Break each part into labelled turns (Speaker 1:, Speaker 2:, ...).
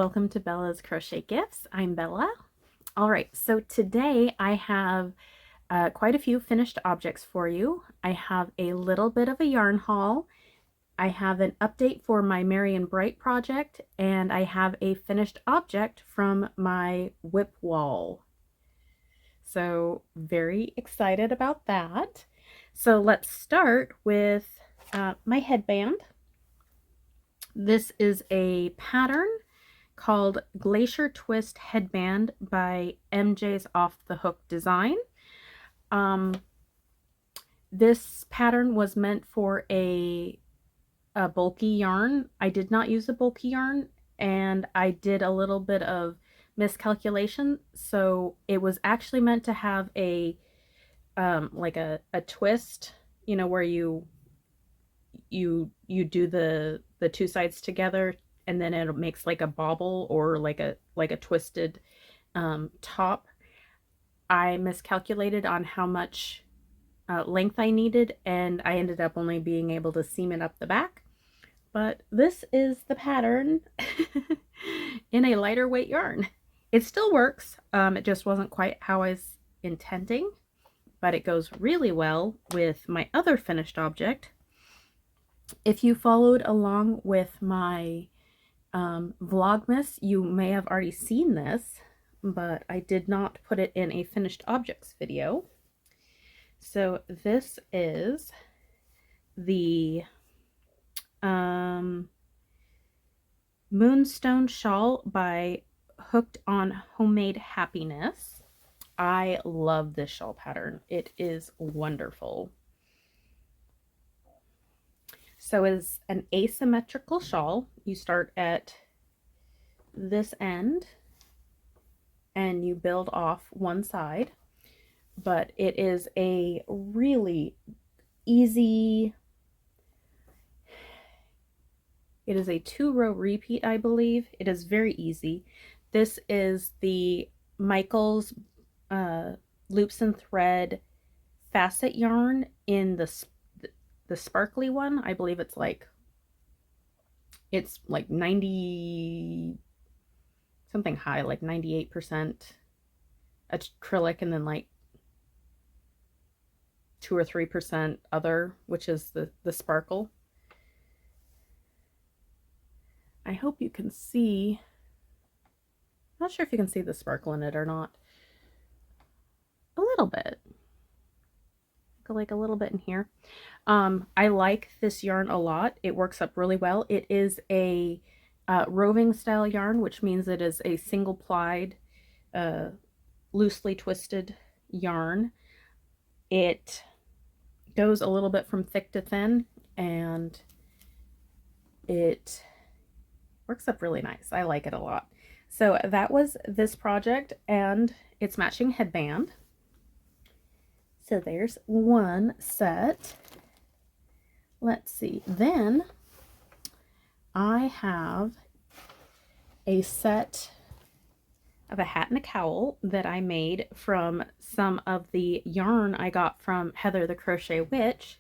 Speaker 1: welcome to Bella's Crochet Gifts. I'm Bella. All right, so today I have quite a few finished objects for you. I have a little bit of a yarn haul. I have an update for my Marion Bright project, and I have a finished object from my whip wall. So very excited about that. So let's start with my headband. This is a pattern called Glacier Twist Headband by MJ's Off the Hook Design. This pattern was meant for a bulky yarn. I did not use a bulky yarn, and I did a little bit of miscalculation, so it was actually meant to have a like a twist, you know, where you do the two sides together, and then it makes like a bobble or like a twisted top. I miscalculated on how much length I needed, and I ended up only being able to seam it up the back. But this is the pattern in a lighter weight yarn. It still works. It just wasn't quite how I was intending, but it goes really well with my other finished object. If you followed along with my Vlogmas, you may have already seen this, but I did not put it in a finished objects video. So this is the Moonstone Shawl by Hooked on Homemade Happiness. I love this shawl pattern. It is wonderful. So it's an asymmetrical shawl. You start at this end and you build off one side, but it is a really easy, it is a 2-row repeat, I believe. It is very easy. This is the Michaels Loops and Thread facet yarn in the sparkly one. I believe it's like 90 something high, like 98% acrylic, and then like 2 or 3% other, which is the sparkle. I hope you can see. I'm not sure if you can see the sparkle in it or not. A little bit. Like a little bit in here. I like this yarn a lot. It works up really well. It is a roving style yarn, which means it is a single plied, loosely twisted yarn. It goes a little bit from thick to thin, and it works up really nice. I like it a lot. So that was this project and its matching headband. So there's one set. Let's see. Then I have a set of a hat and a cowl that I made from some of the yarn I got from Heather the Crochet Witch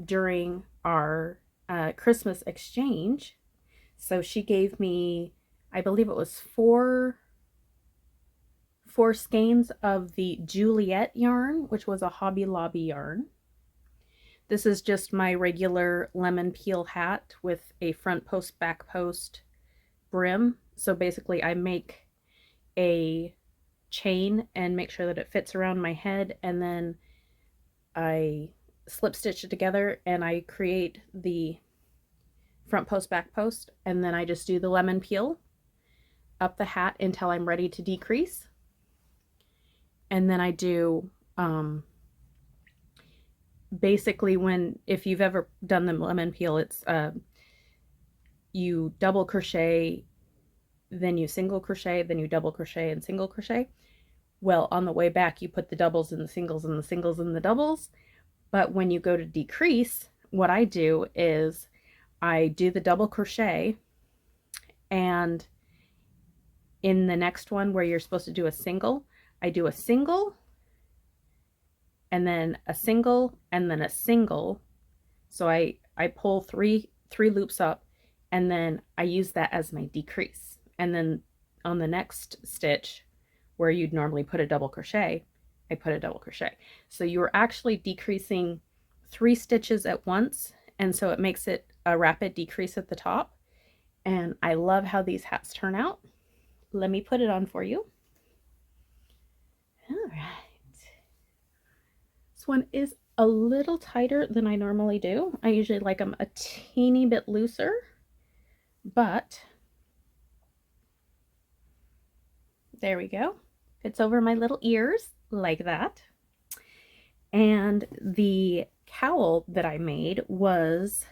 Speaker 1: during our Christmas exchange. So she gave me, I believe it was four skeins of the Juliet yarn, which was a Hobby Lobby yarn. This is just my regular lemon peel hat with a front post, back post brim. So basically I make a chain and make sure that it fits around my head, and then I slip stitch it together and I create the front post, back post, and then I just do the lemon peel up the hat until I'm ready to decrease. And then I do basically, if you've ever done the lemon peel, it's you double crochet, then you single crochet, then you double crochet and single crochet. Well, on the way back you put the doubles in the singles and the singles in the doubles. But when you go to decrease, what I do is I do the double crochet, and in the next one where you're supposed to do a single, I do a single and then a single and then a single. So I pull three loops up, and then I use that as my decrease. and then on the next stitch where you'd normally put a double crochet, I put a double crochet. So you're actually decreasing 3 stitches at once, and so it makes it a rapid decrease at the top. And I love how these hats turn out. Let me put it on for you. All right. This one is a little tighter than I normally do. I usually like them a teeny bit looser, but there we go. Fits over my little ears like that. And the cowl that I made was,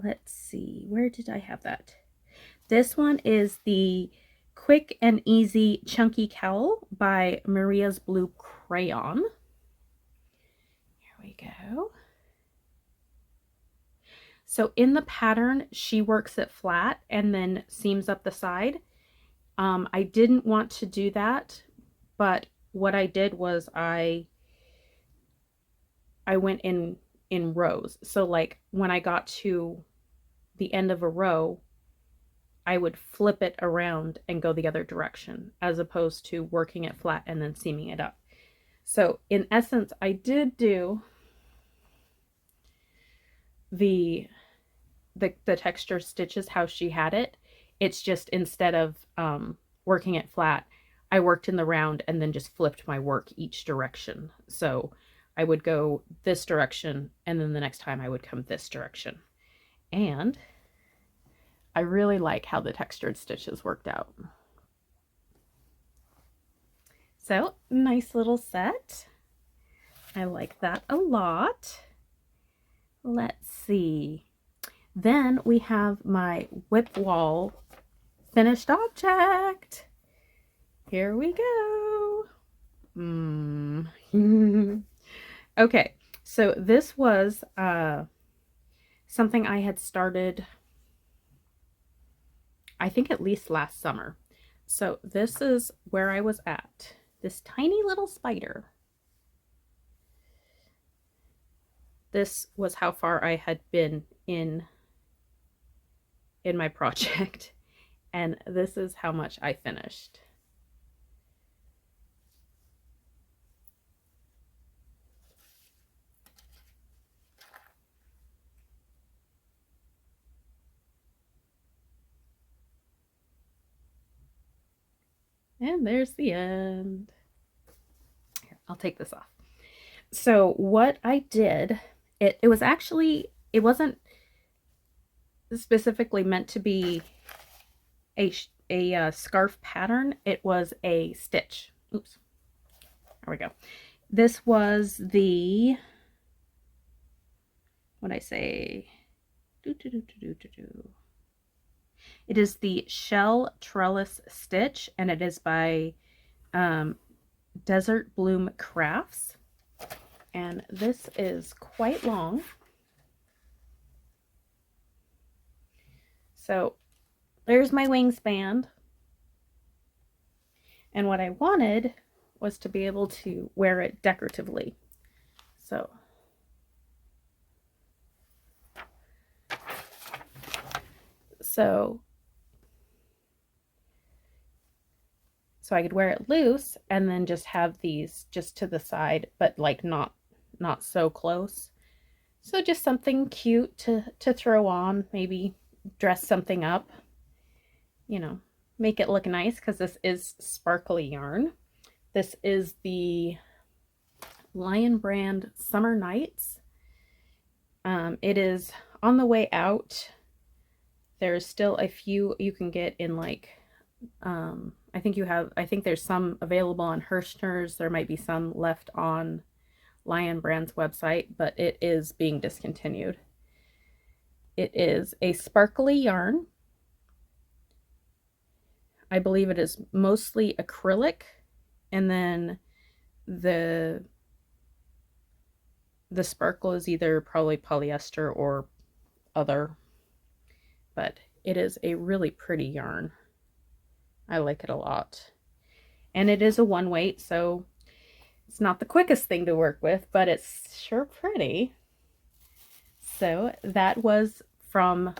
Speaker 1: let's see, where did I have that? This one is the Quick and Easy Chunky Cowl by Maria's Blue Crayon. Here we go. So in the pattern, she works it flat and then seams up the side. I didn't want to do that, but what I did was I went in rows. So like when I got to the end of a row, I would flip it around and go the other direction, as opposed to working it flat and then seaming it up. So in essence, I did do the texture stitches how she had it. It's just instead of working it flat, I worked in the round and then just flipped my work each direction. So I would go this direction, and then the next time I would come this direction. And I really like how the textured stitches worked out. So, nice little set. I like that a lot. Let's see. Then we have my whip wall finished object. Here we go. Okay, so this was something I had started, I think at least last summer. So this is where I was at. This tiny little spider. This was how far I had been in my project. And this is how much I finished. And there's the end. Here, I'll take this off. So what I did, it was actually, it wasn't specifically meant to be a scarf pattern. It was a stitch. Oops. There we go. This was the, what'd I say? It is the Shell Trellis Stitch, and it is by Desert Bloom Crafts. And this is quite long. So there's my wingspan. And what I wanted was to be able to wear it decoratively. So I could wear it loose and then just have these just to the side, but like not so close. So just something cute to throw on, maybe dress something up, you know, make it look nice, because this is sparkly yarn. This is the Lion brand Summer Nights. It is on the way out. There's still a few you can get in like, I think there's some available on Hirschner's. There might be some left on Lion brand's website, but it is being discontinued. It is a sparkly yarn. I believe it is mostly acrylic, and then the sparkle is either probably polyester or other, but it is a really pretty yarn. I like it a lot. And it is a one weight, so it's not the quickest thing to work with, but it's sure pretty. So that was from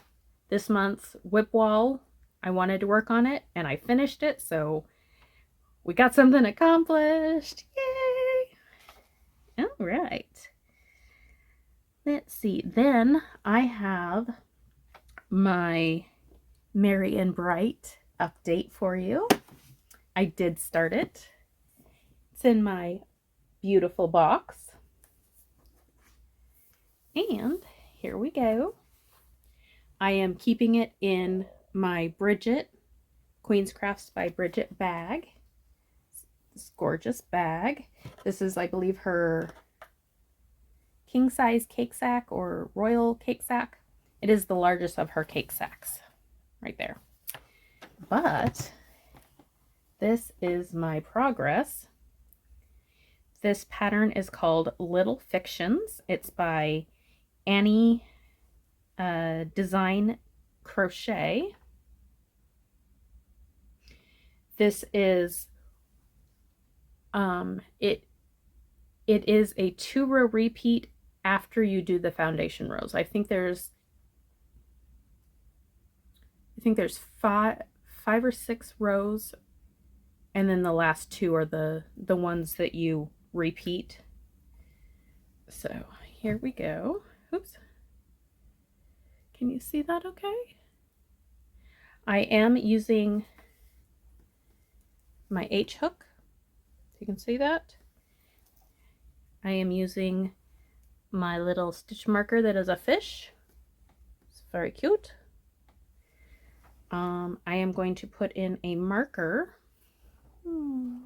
Speaker 1: this month's Whip Wall. I wanted to work on it and I finished it, so we got something accomplished. Yay! All right. Let's see. Then I have my Merry and Bright update for you. I did start it. It's in my beautiful box. And here we go. I am keeping it in my Bridget, Queen's Crafts by Bridget bag. This gorgeous bag. This is, I believe, her king size cake sack or royal cake sack. It is the largest of her cake sacks right there. But this is my progress. This pattern is called Little Fictions. It's by Annie Design Crochet. This is it is a 2-row repeat after you do the foundation rows. I think there's five or six rows, and then the last 2 are the ones that you repeat. So here we go. Oops. Can you see that okay? I am using my H hook. You can see that. I am using my little stitch marker that is a fish. It's very cute. I am going to put in a marker to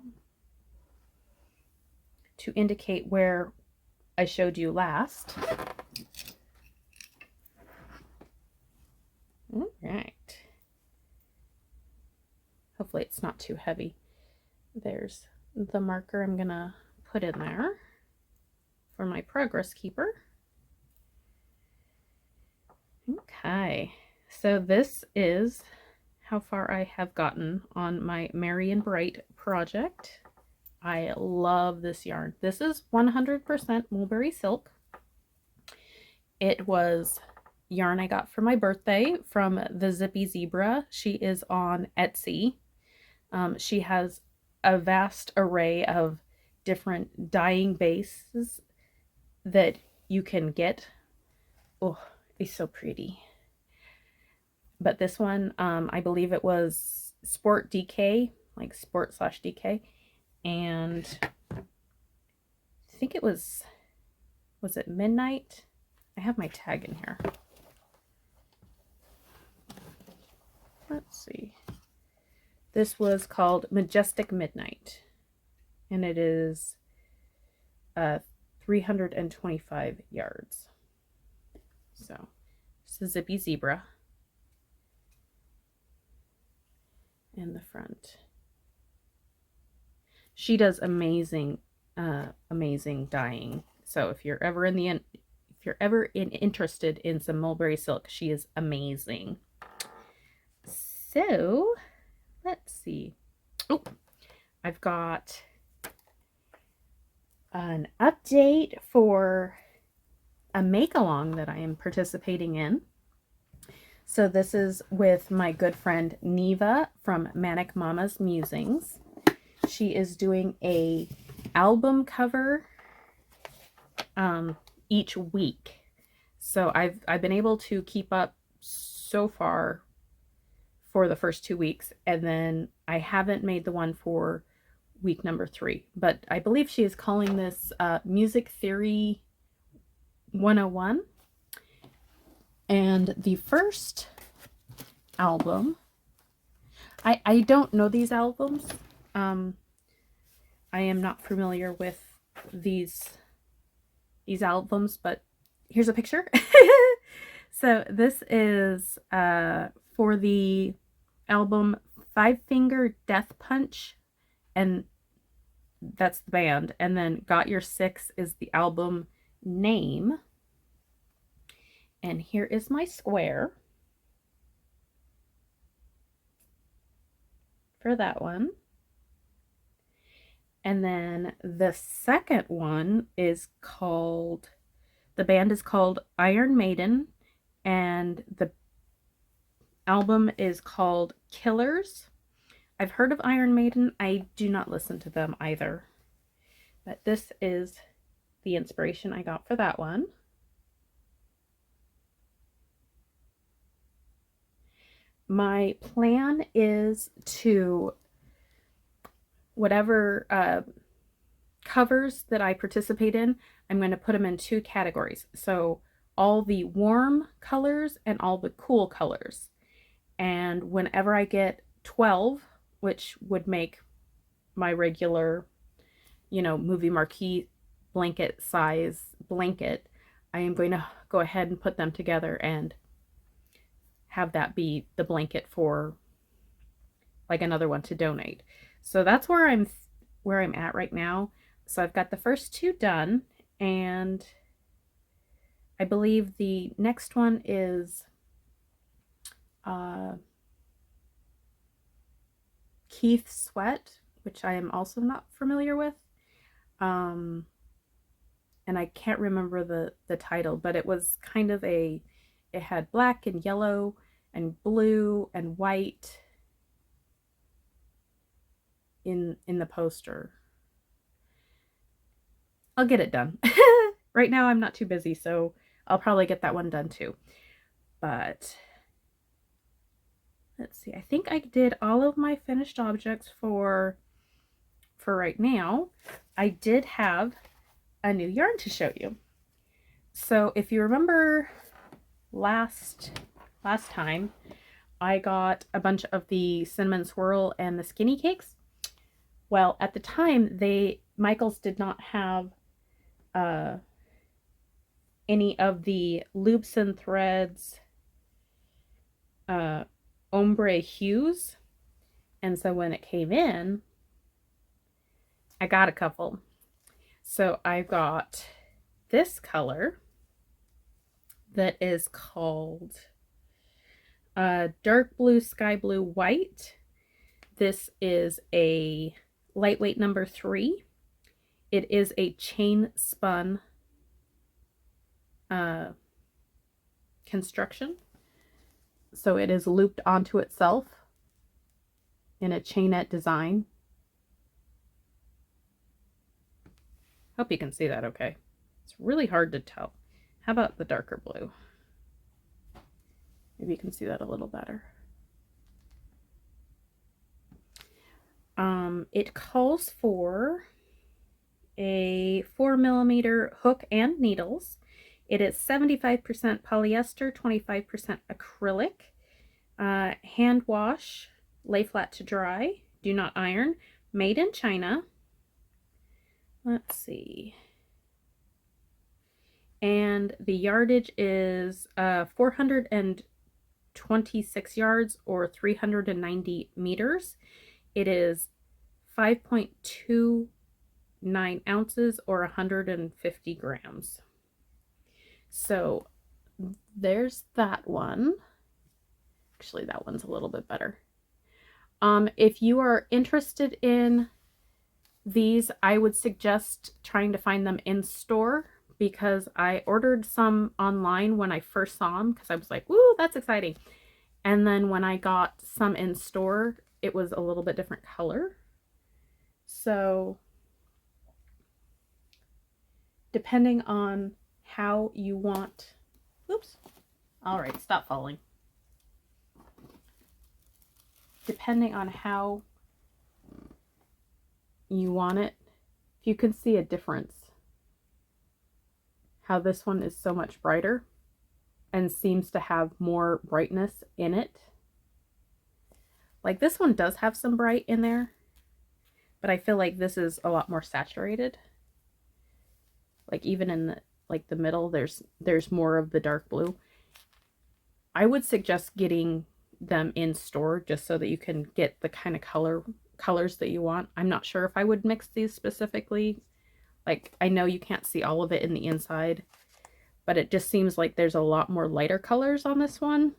Speaker 1: indicate where I showed you last. All right. Hopefully it's not too heavy. There's the marker I'm gonna put in there for my progress keeper. Okay, so this is how far I have gotten on my Merry and Bright project. I love this yarn. This is 100% mulberry silk. It was yarn I got for my birthday from the Zippy Zebra. She is on Etsy. She has a vast array of different dyeing bases that you can get. Oh, it's so pretty. But this one, I believe it was Sport DK, like sport/DK. And I think it was it Midnight? I have my tag in here. Let's see. This was called Majestic Midnight, and it is 325 yards. So it's the Zippy Zebra in the front. She does amazing dyeing. So if you're ever interested in some mulberry silk, she is amazing. So let's see. Oh, I've got an update for a make-along that I am participating in. So this is with my good friend Neva from Manic Mama's Musings. She is doing a album cover each week. So I've been able to keep up so far for the first 2 weeks, and then I haven't made the one for week number 3, but I believe she is calling this Music Theory 101. And the first album, I don't know these albums. I am not familiar with these albums, but here's a picture. So this is for the album Five Finger Death Punch, and that's the band, and then Got Your Six is the album name. And here is my square for that one. And then the second one is called, the band is called Iron Maiden, and the album is called Killers. I've heard of Iron Maiden. I do not listen to them either. But this is the inspiration I got for that one. My plan is to, whatever covers that I participate in, I'm going to put them in 2 categories. So all the warm colors and all the cool colors. And whenever I get 12, which would make my regular, movie marquee blanket size blanket, I am going to go ahead and put them together and have that be the blanket for like another one to donate. So that's where I'm at right now. So I've got the first 2 done, and I believe the next one is Keith Sweat, which I am also not familiar with. And I can't remember the title, but it was kind of it had black and yellow and blue and white in the poster. I'll get it done. Right now I'm not too busy, so I'll probably get that one done too. But let's see. I think I did all of my finished objects for right now. I did have a new yarn to show you. So if you remember last time, I got a bunch of the cinnamon swirl and the skinny cakes. Well, at the time, Michaels did not have any of the Loops and Threads Ombre Hues. And so when it came in, I got a couple. So I got this color that is called Dark Blue, Sky Blue, White. This is a lightweight number 3. It is a chain spun construction. So it is looped onto itself in a chainette design. Hope you can see that okay. It's really hard to tell. How about the darker blue? Maybe you can see that a little better. It calls for a 4mm hook and needles. It is 75% polyester, 25% acrylic, hand wash, lay flat to dry, do not iron, made in China. Let's see. And the yardage is 426 yards or 390 meters. It is 5.29 ounces or 150 grams. So there's that one. Actually, that one's a little bit better. If you are interested in these, I would suggest trying to find them in store, because I ordered some online when I first saw them because I was like, woo, that's exciting. And then when I got some in store, it was a little bit different color. So depending on how you want, oops, all right, stop falling. Depending on how you want it, if you can see a difference, how this one is so much brighter and seems to have more brightness in it. Like this one does have some bright in there, but I feel like this is a lot more saturated. Like even in the middle, there's more of the dark blue. I would suggest getting them in store just so that you can get the kind of colors that you want. I'm not sure if I would mix these specifically. Like, I know you can't see all of it in the inside, but it just seems like there's a lot more lighter colors on this one,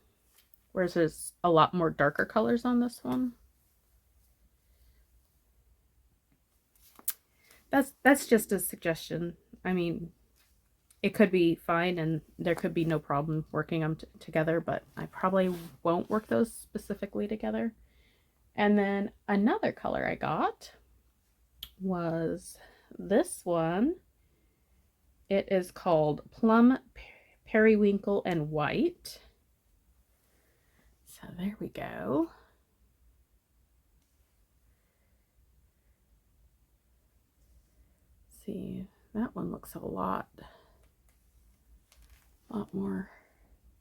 Speaker 1: whereas there's a lot more darker colors on this one. That's just a suggestion. I mean, it could be fine and there could be no problem working them together, but I probably won't work those specifically together. And then another color I got was this one. It is called Plum, Periwinkle, and White. So there we go. Let's see, that one looks a lot more.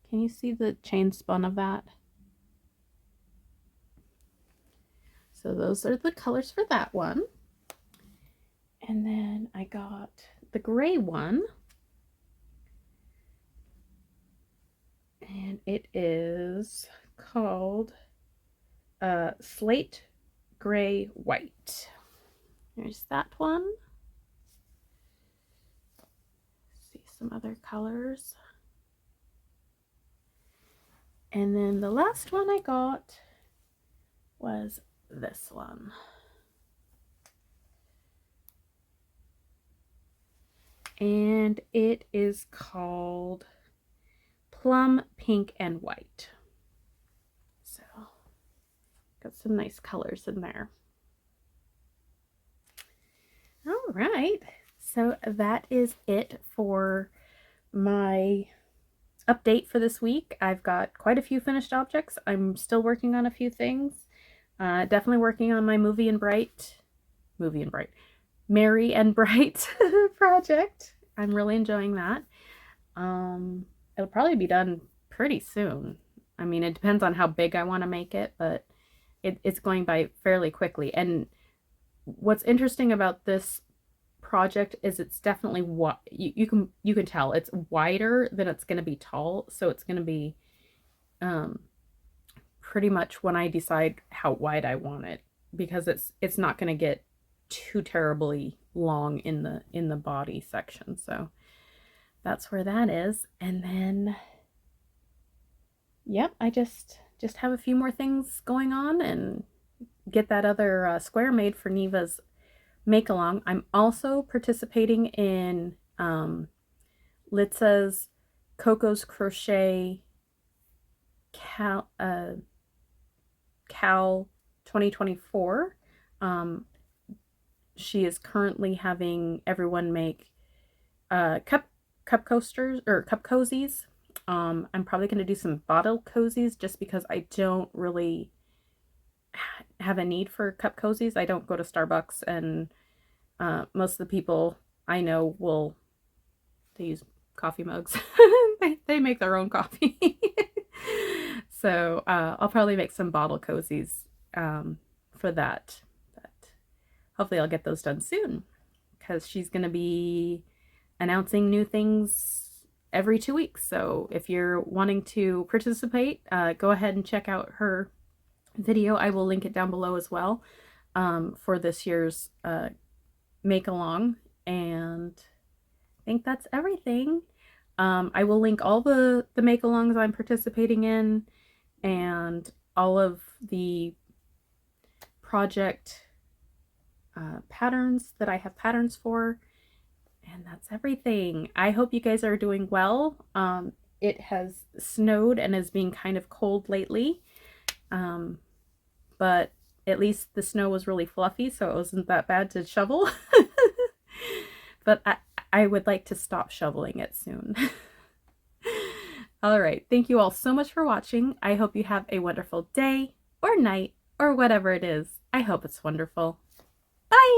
Speaker 1: Can you see the chain spun of that? So those are the colors for that one. And then I got the gray one. And it is called Slate Gray White. There's that one. See some other colors. And then the last one I got was this one. And it is called Plum, Pink, and White. So, got some nice colors in there. All right, so that is it for my update for this week. I've got quite a few finished objects. I'm still working on a few things. Definitely working on my Merry and Bright project. I'm really enjoying that. It'll probably be done pretty soon. I mean, it depends on how big I want to make it, but it's going by fairly quickly. And what's interesting about this project is it's definitely what you can tell it's wider than it's going to be tall, so it's going to be pretty much when I decide how wide I want it, because it's not going to get too terribly long in the body section. So that's where that is. And then yep, I just have a few more things going on and get that other square made for Neva's make along. I'm also participating in Litsa's Coco's Crochet Cowl 2024. She is currently having everyone make cup coasters or cup cozies. I'm probably going to do some bottle cozies just because I don't really have a need for cup cozies. I don't go to Starbucks, and most of the people I know they use coffee mugs. they make their own coffee. So I'll probably make some bottle cozies for that. But hopefully I'll get those done soon, because she's going to be announcing new things every 2 weeks. So if you're wanting to participate, go ahead and check out her video. I will link it down below as well for this year's make along. And I think that's everything. I will link all the make alongs I'm participating in and all of the project patterns that I have patterns for. And that's everything. I hope you guys are doing well. It has snowed and is being kind of cold lately. But at least the snow was really fluffy, so it wasn't that bad to shovel. But I would like to stop shoveling it soon. All right. Thank you all so much for watching. I hope you have a wonderful day or night or whatever it is. I hope it's wonderful. Bye!